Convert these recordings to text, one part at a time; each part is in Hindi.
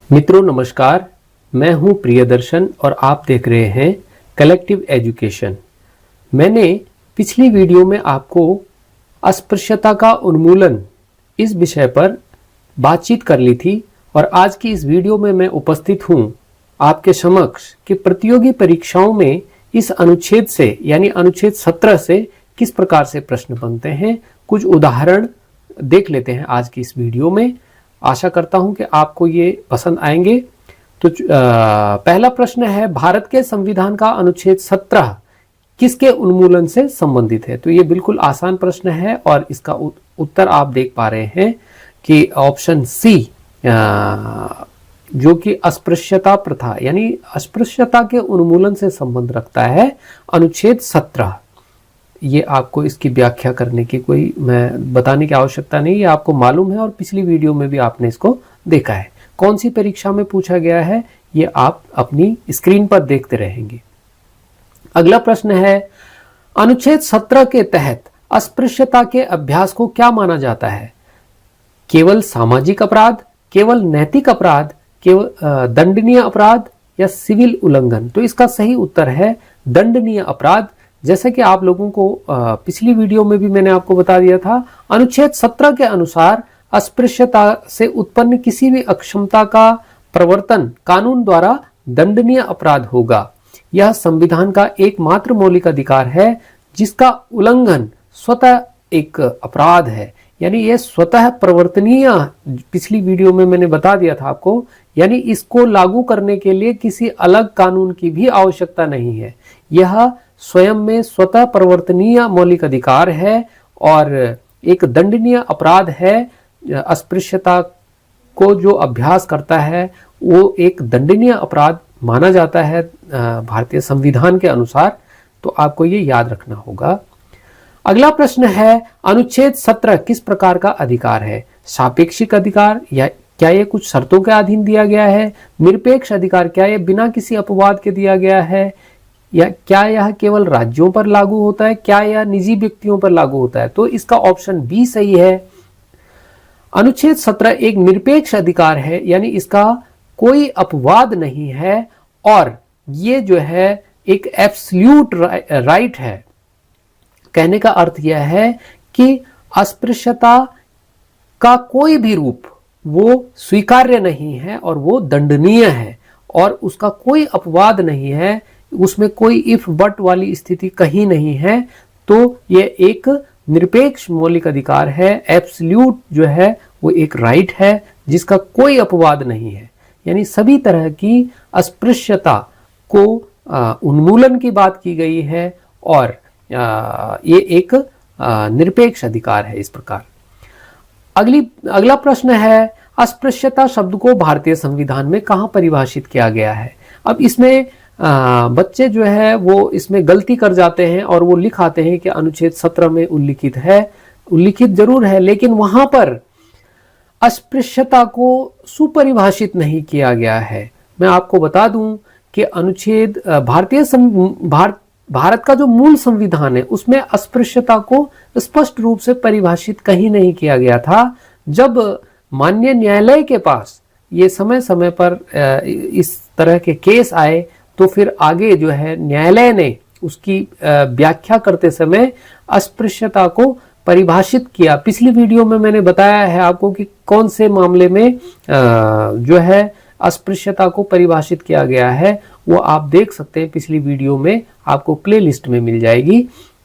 मित्रों नमस्कार, मैं हूं प्रियदर्शन और आप देख रहे हैं कलेक्टिव एजुकेशन। मैंने पिछली वीडियो में आपको अस्पृश्यता का उन्मूलन इस विषय पर बातचीत कर ली थी और आज की इस वीडियो में मैं उपस्थित हूं आपके समक्ष कि प्रतियोगी परीक्षाओं में इस अनुच्छेद से यानी अनुच्छेद 17 से किस प्रकार से प्रश्न बनते हैं। कुछ उदाहरण देख लेते हैं आज की इस वीडियो में। आशा करता हूं कि आपको ये पसंद आएंगे। तो पहला प्रश्न है, भारत के संविधान का अनुच्छेद 17 किसके उन्मूलन से संबंधित है। तो ये बिल्कुल आसान प्रश्न है और इसका उत्तर आप देख पा रहे हैं कि ऑप्शन सी, जो कि अस्पृश्यता प्रथा यानी अस्पृश्यता के उन्मूलन से संबंध रखता है, अनुच्छेद 17। ये आपको इसकी व्याख्या करने की कोई मैं बताने की आवश्यकता नहीं, ये आपको मालूम है और पिछली वीडियो में भी आपने इसको देखा है। कौन सी परीक्षा में पूछा गया है ये आप अपनी स्क्रीन पर देखते रहेंगे। अगला प्रश्न है, अनुच्छेद 17 के तहत अस्पृश्यता के अभ्यास को क्या माना जाता है। केवल सामाजिक अपराध, केवल नैतिक अपराध, केवल दंडनीय अपराध या सिविल उल्लंघन। तो इसका सही उत्तर है दंडनीय अपराध। जैसे कि आप लोगों को पिछली वीडियो में भी मैंने आपको बता दिया था, अनुच्छेद 17 के अनुसार अस्पृश्यता से उत्पन्न किसी भी अक्षमता का प्रवर्तन कानून द्वारा दंडनीय अपराध होगा। यह संविधान का एकमात्र मौलिक अधिकार है जिसका उल्लंघन स्वतः एक अपराध है, यानी यह स्वतः प्रवर्तनीय। पिछली वीडियो में मैंने बता दिया था आपको, यानी इसको लागू करने के लिए किसी अलग कानून की भी आवश्यकता नहीं है। यह स्वयं में स्वतः प्रवर्तनीय मौलिक अधिकार है और एक दंडनीय अपराध है। अस्पृश्यता को जो अभ्यास करता है वो एक दंडनीय अपराध माना जाता है भारतीय संविधान के अनुसार। तो आपको ये याद रखना होगा। अगला प्रश्न है, अनुच्छेद 17 किस प्रकार का अधिकार है। सापेक्षिक अधिकार, या क्या ये कुछ शर्तों के अधीन दिया गया है। निरपेक्ष अधिकार, क्या ये बिना किसी अपवाद के दिया गया है, या क्या यह केवल राज्यों पर लागू होता है, क्या यह निजी व्यक्तियों पर लागू होता है। तो इसका ऑप्शन बी सही है। अनुच्छेद 17 एक निरपेक्ष अधिकार है, यानी इसका कोई अपवाद नहीं है और ये जो है एक एब्सोल्यूट राइट है। कहने का अर्थ यह है कि अस्पृश्यता का कोई भी रूप वो स्वीकार्य नहीं है और वो दंडनीय है और उसका कोई अपवाद नहीं है, उसमें कोई इफ बट वाली स्थिति कहीं नहीं है। तो ये एक निरपेक्ष मौलिक अधिकार है। एब्सोल्यूट जो है वो एक राइट है जिसका कोई अपवाद नहीं है, यानी सभी तरह की अस्पृश्यता को उन्मूलन की बात की गई है और ये एक निरपेक्ष अधिकार है इस प्रकार। अगला प्रश्न है, अस्पृश्यता शब्द को भारतीय संविधान में कहां परिभाषित किया गया है। अब इसमें बच्चे जो है वो इसमें गलती कर जाते हैं और वो लिख आते हैं कि अनुच्छेद 17 में उल्लिखित है। उल्लिखित जरूर है, लेकिन वहां पर अस्पृश्यता को सुपरिभाषित नहीं किया गया है। मैं आपको बता दूं कि अनुच्छेद भारत का जो मूल संविधान है उसमें अस्पृश्यता को स्पष्ट रूप से परिभाषित कहीं नहीं किया गया था। जब माननीय न्यायालय के पास ये समय समय पर इस तरह के केस आए तो फिर आगे जो है न्यायालय ने उसकी व्याख्या करते समय अस्पृश्यता को परिभाषित किया। पिछली वीडियो में मैंने बताया है आपको कि कौन से मामले में जो है अस्पृश्यता को परिभाषित किया गया है, वो आप देख सकते हैं। पिछली वीडियो में आपको प्लेलिस्ट में मिल जाएगी।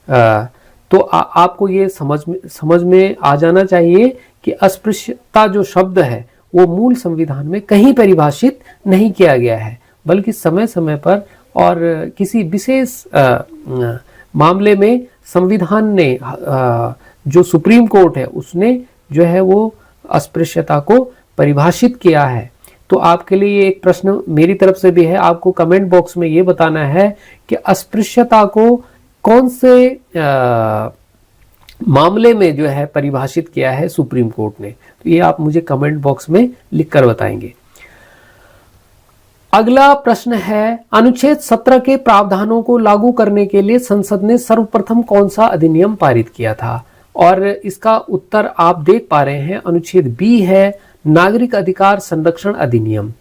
तो आपको ये समझ में आ जाना चाहिए कि अस्पृश्यता जो शब्द है वो मूल संविधान में कहीं परिभाषित नहीं किया गया है, बल्कि समय समय पर और किसी विशेष मामले में संविधान ने जो सुप्रीम कोर्ट है उसने जो है वो अस्पृश्यता को परिभाषित किया है। तो आपके लिए ये एक प्रश्न मेरी तरफ से भी है, आपको कमेंट बॉक्स में ये बताना है कि अस्पृश्यता को कौन से मामले में जो है परिभाषित किया है सुप्रीम कोर्ट ने। तो ये आप मुझे कमेंट बॉक्स में लिखकर बताएंगे। अगला प्रश्न है, अनुच्छेद 17 के प्रावधानों को लागू करने के लिए संसद ने सर्वप्रथम कौन सा अधिनियम पारित किया था। और इसका उत्तर आप देख पा रहे हैं, अनुच्छेद बी है नागरिक अधिकार संरक्षण अधिनियम।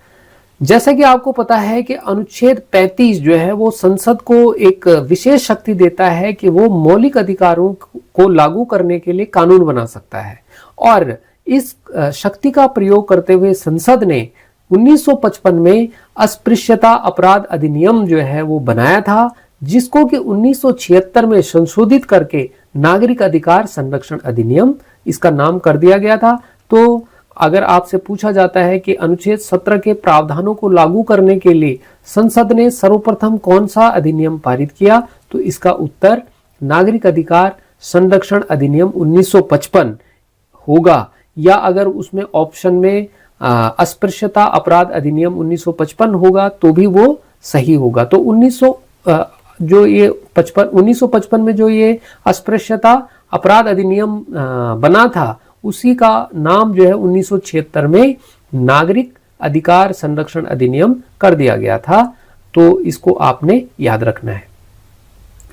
जैसा कि आपको पता है कि अनुच्छेद 35 जो है वो संसद को एक विशेष शक्ति देता है कि वो मौलिक अधिकारों को लागू करने के लिए कानून बना सकता है, और इस शक्ति का प्रयोग करते हुए संसद ने 1955 में अस्पृश्यता अपराध अधिनियम जो है वो बनाया था, जिसको कि 1976 में संशोधित करके नागरिक अधिकार संरक्षण अधिनियम इसका नाम कर दिया गया था। तो अगर आपसे पूछा जाता है कि अनुच्छेद 17 के प्रावधानों को लागू करने के लिए संसद ने सर्वप्रथम कौन सा अधिनियम पारित किया, तो इसका उत्तर नागरिक अधिकार संरक्षण अधिनियम 1955 होगा, या अगर उसमें ऑप्शन में अस्पृश्यता अपराध अधिनियम 1955 होगा तो भी वो सही होगा। तो 1955 में जो ये अस्पृश्यता अपराध अधिनियम बना था, उसी का नाम जो है 1976 में नागरिक अधिकार संरक्षण अधिनियम कर दिया गया था। तो इसको आपने याद रखना है।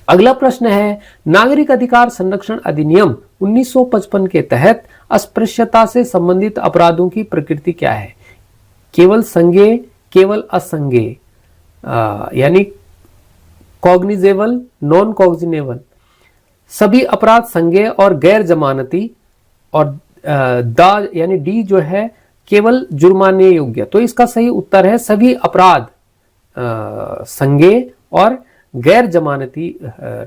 अगला प्रश्न है, नागरिक अधिकार संरक्षण अधिनियम 1955 के तहत अस्पृश्यता से संबंधित अपराधों की प्रकृति क्या है? केवल संज्ञेय, केवल असंज्ञेय, यानी कॉग्निजेबल, नॉन कॉग्निजेबल, सभी अपराध संज्ञेय और गैर जमानती, और द यानी डी जो है केवल जुर्माने योग्य। तो इसका सही उत्तर है सभी अपराध संज्ञेय और गैर जमानती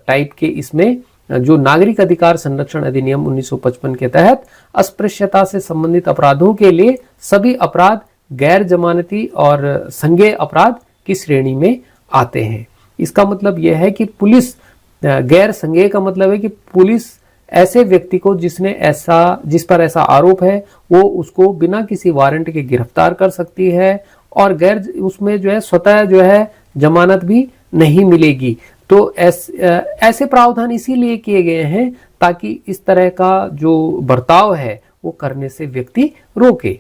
टाइप के। इसमें जो नागरिक अधिकार संरक्षण अधिनियम 1955 के तहत अस्पृश्यता से संबंधित अपराधों के लिए सभी अपराध गैर जमानती और संज्ञेय अपराध की श्रेणी में आते हैं। इसका मतलब यह है कि पुलिस, गैर संज्ञेय का मतलब है कि पुलिस ऐसे व्यक्ति को जिस पर ऐसा आरोप है वो उसको बिना किसी वारंट के गिरफ्तार कर सकती है, और गैर उसमें जो है स्वतः जो है जमानत भी नहीं मिलेगी। तो ऐसे प्रावधान इसीलिए किए गए हैं ताकि इस तरह का जो बर्ताव है वो करने से व्यक्ति रोके।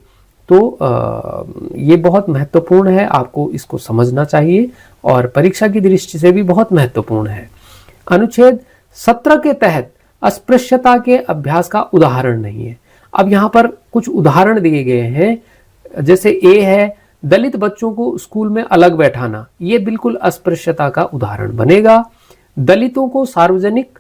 तो ये बहुत महत्वपूर्ण है, आपको इसको समझना चाहिए और परीक्षा की दृष्टि से भी बहुत महत्वपूर्ण है। अनुच्छेद 17 के तहत अस्पृश्यता के अभ्यास का उदाहरण नहीं है। अब यहाँ पर कुछ उदाहरण दिए गए हैं, जैसे ए है दलित बच्चों को स्कूल में अलग बैठाना, ये बिल्कुल अस्पृश्यता का उदाहरण बनेगा। दलितों को सार्वजनिक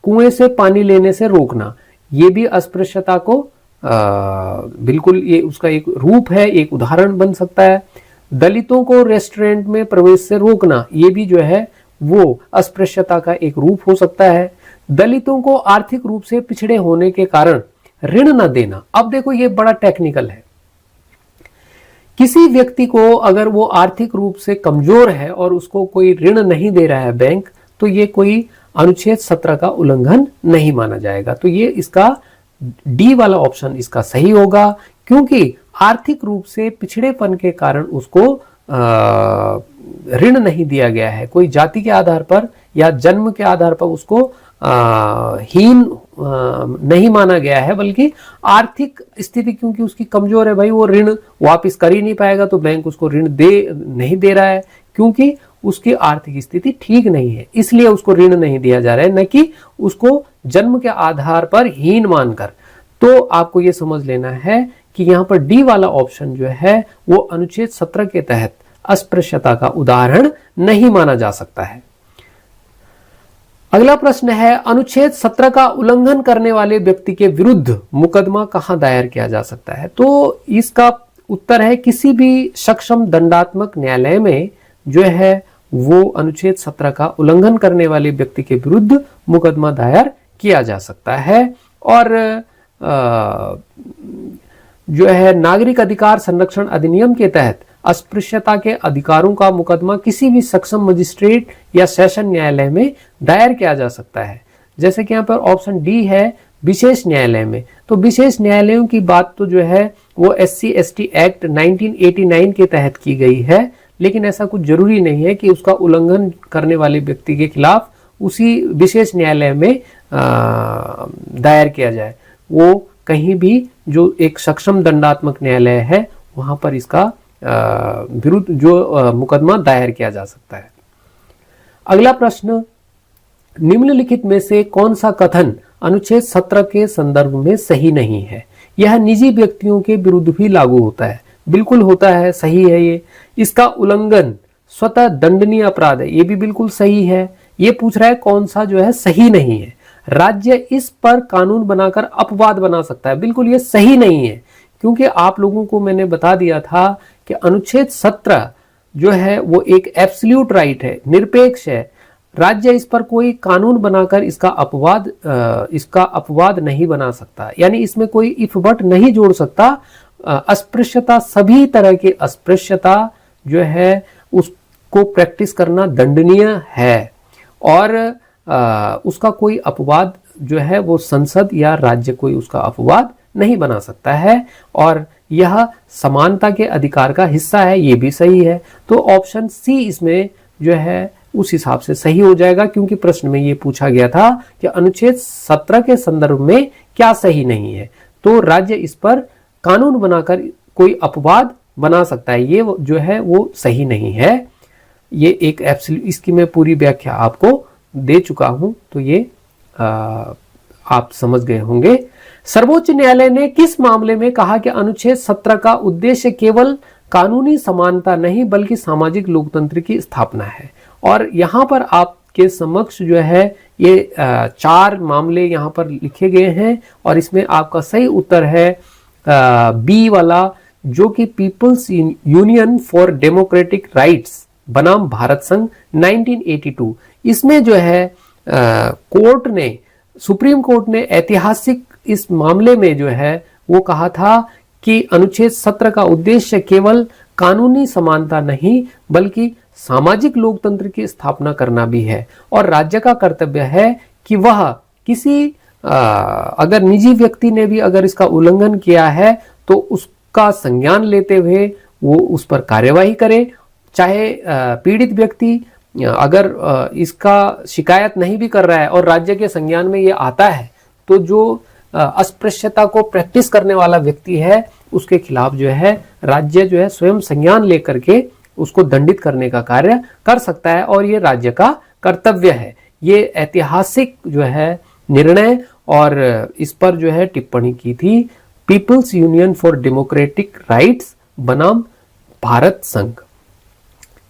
कुएं से पानी लेने से रोकना, ये भी अस्पृश्यता को बिल्कुल ये उसका एक रूप है, एक उदाहरण बन सकता है। दलितों को रेस्टोरेंट में प्रवेश से रोकना, ये भी जो है वो अस्पृश्यता का एक रूप हो सकता है। दलितों को आर्थिक रूप से पिछड़े होने के कारण ऋण न देना, अब देखो ये बड़ा टेक्निकल है। किसी व्यक्ति को अगर वो आर्थिक रूप से कमजोर है और उसको कोई ऋण नहीं दे रहा है बैंक, तो ये कोई अनुच्छेद 17 का उल्लंघन नहीं माना जाएगा। तो ये इसका डी वाला ऑप्शन इसका सही होगा, क्योंकि आर्थिक रूप से पिछड़ेपन के कारण उसको ऋण नहीं दिया गया है। कोई जाति के आधार पर या जन्म के आधार पर उसको हीन नहीं माना गया है, बल्कि आर्थिक स्थिति क्योंकि उसकी कमजोर है, भाई वो ऋण वापस कर ही नहीं पाएगा, तो बैंक उसको ऋण नहीं दे रहा है क्योंकि उसकी आर्थिक स्थिति ठीक नहीं है, इसलिए उसको ऋण नहीं दिया जा रहा है, न कि उसको जन्म के आधार पर हीन मानकर। तो आपको ये समझ लेना है कि यहाँ पर डी वाला ऑप्शन जो है वो अनुच्छेद 17 के तहत अस्पृश्यता का उदाहरण नहीं माना जा सकता है। अगला प्रश्न है, अनुच्छेद 17 का उल्लंघन करने वाले व्यक्ति के विरुद्ध मुकदमा कहां दायर किया जा सकता है? तो इसका उत्तर है किसी भी सक्षम दंडात्मक न्यायालय में जो है वो अनुच्छेद 17 का उल्लंघन करने वाले व्यक्ति के विरुद्ध मुकदमा दायर किया जा सकता है। और जो है नागरिक अधिकार संरक्षण अधिनियम के तहत अस्पृश्यता के अधिकारों का मुकदमा किसी भी सक्षम मजिस्ट्रेट या सेशन न्यायालय में दायर किया जा सकता है। जैसे कि यहाँ पर ऑप्शन डी है विशेष न्यायालय में। तो विशेष न्यायालयों की बात तो जो है वो SC/ST एक्ट 1989 के तहत की गई है, लेकिन ऐसा कुछ जरूरी नहीं है कि उसका उल्लंघन करने वाले व्यक्ति के खिलाफ उसी विशेष न्यायालय में दायर किया जाए। वो कहीं भी जो एक सक्षम दंडात्मक न्यायालय है वहां पर इसका विरुद्ध जो मुकदमा दायर किया जा सकता है। अगला प्रश्न, निम्नलिखित में से कौन सा कथन अनुच्छेद 17 के संदर्भ में सही नहीं है? यह निजी व्यक्तियों के विरुद्ध भी लागू होता है। बिल्कुल होता है, सही है ये। इसका उल्लंघन स्वतः दंडनीय अपराध है, ये भी बिल्कुल सही है। ये पूछ रहा है कौन सा जो है सही नहीं है। राज्य इस पर कानून बनाकर अपवाद बना सकता है, बिल्कुल ये सही नहीं है, क्योंकि आप लोगों को मैंने बता दिया था कि अनुच्छेद 17 जो है वो एक एब्सोल्यूट राइट है, निरपेक्ष है। राज्य इस पर कोई कानून बनाकर इसका अपवाद नहीं बना सकता, यानी इसमें कोई इफ बट नहीं जोड़ सकता। अस्पृश्यता, सभी तरह की अस्पृश्यता जो है उसको प्रैक्टिस करना दंडनीय है, और उसका कोई अपवाद जो है वो संसद या राज्य कोई उसका अपवाद नहीं बना सकता है, और यह समानता के अधिकार का हिस्सा है, ये भी सही है। तो ऑप्शन सी इसमें जो है उस हिसाब से सही हो जाएगा, क्योंकि प्रश्न में ये पूछा गया था कि अनुच्छेद 17 के संदर्भ में क्या सही नहीं है, तो राज्य इस पर कानून बनाकर कोई अपवाद बना सकता है, ये जो है वो सही नहीं है। ये एक एब्सोल्यूट, इसकी मैं पूरी व्याख्या आपको दे चुका हूं, तो ये आप समझ गए होंगे। सर्वोच्च न्यायालय ने किस मामले में कहा कि अनुच्छेद 17 का उद्देश्य केवल कानूनी समानता नहीं बल्कि सामाजिक लोकतंत्र की स्थापना है? और यहां पर आपके समक्ष जो है ये 4 मामले यहां पर लिखे गए हैं, और इसमें आपका सही उत्तर है बी वाला, जो कि people's union for democratic rights बनाम भारत संघ 1982। इसमें जो है कोर्ट ने, सुप्रीम कोर्ट ने ऐतिहासिक इस मामले में जो है वो कहा था कि अनुच्छेद 17 का उद्देश्य केवल कानूनी समानता नहीं बल्कि सामाजिक लोकतंत्र की स्थापना करना भी है, और राज्य का कर्तव्य है कि वह किसी अगर निजी व्यक्ति ने भी अगर इसका उल्लंघन किया है तो उसका संज्ञान लेते हुए वो उस पर कार्यवाही करे। चाहे पीड़ित व्यक्ति अगर इसका शिकायत नहीं भी कर रहा है और राज्य के संज्ञान में ये आता है, तो जो अस्पृश्यता को प्रैक्टिस करने वाला व्यक्ति है उसके खिलाफ जो है राज्य जो है स्वयं संज्ञान लेकर के उसको दंडित करने का कार्य कर सकता है, और ये राज्य का कर्तव्य है। ये ऐतिहासिक जो है निर्णय, और इस पर जो है टिप्पणी की थी people's union for democratic rights बनाम भारत संघ।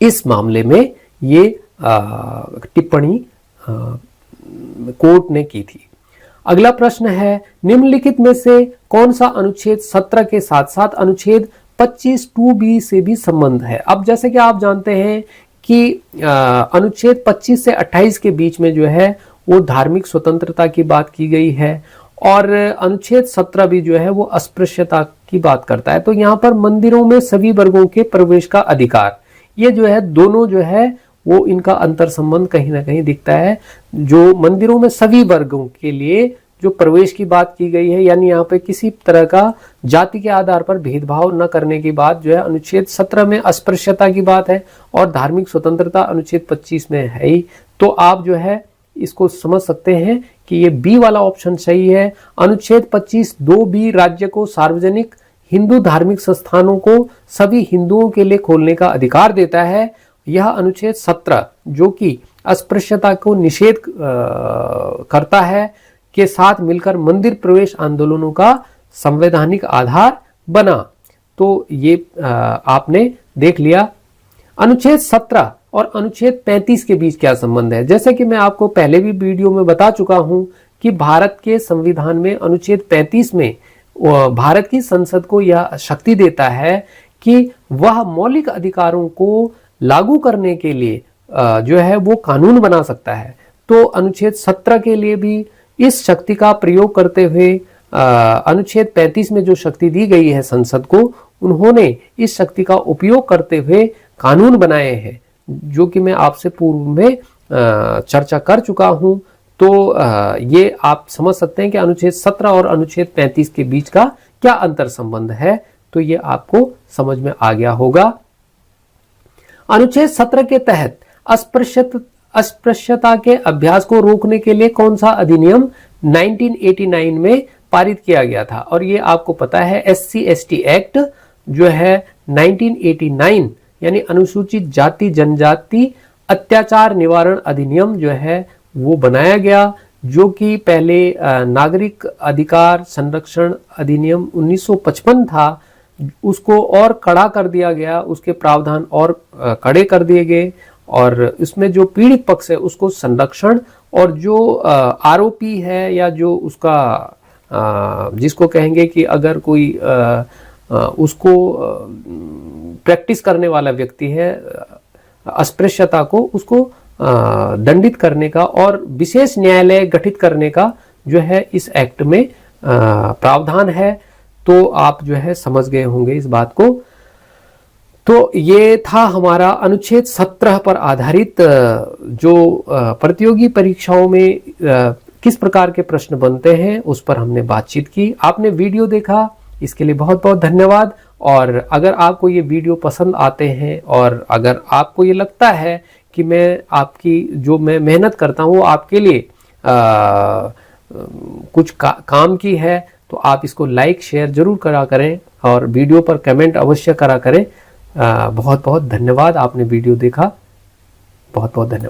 इस मामले में ये टिप्पणी कोर्ट ने की थी। अगला प्रश्न है, निम्नलिखित में से कौन सा अनुच्छेद 17 के साथ साथ अनुच्छेद 25(2)(b) से भी संबंध है? अब जैसे कि आप जानते हैं कि अनुच्छेद 25 से 28 के बीच में जो है वो धार्मिक स्वतंत्रता की बात की गई है, और अनुच्छेद 17 भी जो है वो अस्पृश्यता की बात करता है। तो यहाँ पर मंदिरों में सभी वर्गों के प्रवेश का अधिकार, ये जो है दोनों जो है वो इनका अंतर संबंध कहीं ना कहीं दिखता है। जो मंदिरों में सभी वर्गों के लिए जो प्रवेश की बात की गई है, यानी यहाँ पे किसी तरह का जाति के आधार पर भेदभाव न करने की बात जो है अनुच्छेद 17 में अस्पृश्यता की बात है, और धार्मिक स्वतंत्रता अनुच्छेद 25 में है ही। तो आप जो है इसको समझ सकते हैं कि ये बी वाला ऑप्शन सही है। अनुच्छेद 25(2)(b) राज्य को सार्वजनिक हिंदू धार्मिक संस्थानों को सभी हिंदुओं के लिए खोलने का अधिकार देता है। यह अनुच्छेद 17 जो कि अस्पृश्यता को निषेध करता है के साथ मिलकर मंदिर प्रवेश आंदोलनों का संवैधानिक आधार बना। तो ये आपने देख लिया। अनुच्छेद 17 और अनुच्छेद 35 के बीच क्या संबंध है? जैसे कि मैं आपको पहले भी वीडियो में बता चुका हूं कि भारत के संविधान में अनुच्छेद 35 में भारत की संसद को यह शक्ति देता है कि वह मौलिक अधिकारों को लागू करने के लिए जो है वो कानून बना सकता है। तो अनुच्छेद 17 के लिए भी इस शक्ति का प्रयोग करते हुए अनुच्छेद 35 में जो शक्ति दी गई है संसद को, उन्होंने इस शक्ति का उपयोग करते हुए कानून बनाए हैं, जो कि मैं आपसे पूर्व में चर्चा कर चुका हूं। तो ये आप समझ सकते हैं कि अनुच्छेद 17 और अनुच्छेद 35 के बीच का क्या अंतर संबंध है, तो ये आपको समझ में आ गया होगा। अनुच्छेद 17 के तहत अस्पृश्यता के अभ्यास को रोकने के लिए कौन सा अधिनियम 1989 में पारित किया गया था? और ये आपको पता है SC/ST एक्ट जो है 1989, यानी अनुसूचित जाति जनजाति अत्याचार निवारण अधिनियम जो है वो बनाया गया, जो कि पहले नागरिक अधिकार संरक्षण अधिनियम 1955 था, उसको और कड़ा कर दिया गया, उसके प्रावधान और कड़े कर दिए गए, और इसमें जो पीड़ित पक्ष है उसको संरक्षण, और जो आरोपी है या जो उसका जिसको कहेंगे कि अगर कोई उसको प्रैक्टिस करने वाला व्यक्ति है अस्पृश्यता को, उसको दंडित करने का और विशेष न्यायालय गठित करने का जो है इस एक्ट में प्रावधान है। तो आप जो है समझ गए होंगे इस बात को। तो ये था हमारा अनुच्छेद 17 पर आधारित जो प्रतियोगी परीक्षाओं में किस प्रकार के प्रश्न बनते हैं उस पर हमने बातचीत की। आपने वीडियो देखा, इसके लिए बहुत बहुत धन्यवाद। और अगर आपको ये वीडियो पसंद आते हैं और अगर आपको ये लगता है कि मैं आपकी जो मैं मेहनत करता हूँ आपके लिए कुछ काम की है, तो आप इसको लाइक शेयर जरूर करा करें और वीडियो पर कमेंट अवश्य करा करें। बहुत बहुत धन्यवाद, आपने वीडियो देखा, बहुत बहुत धन्यवाद।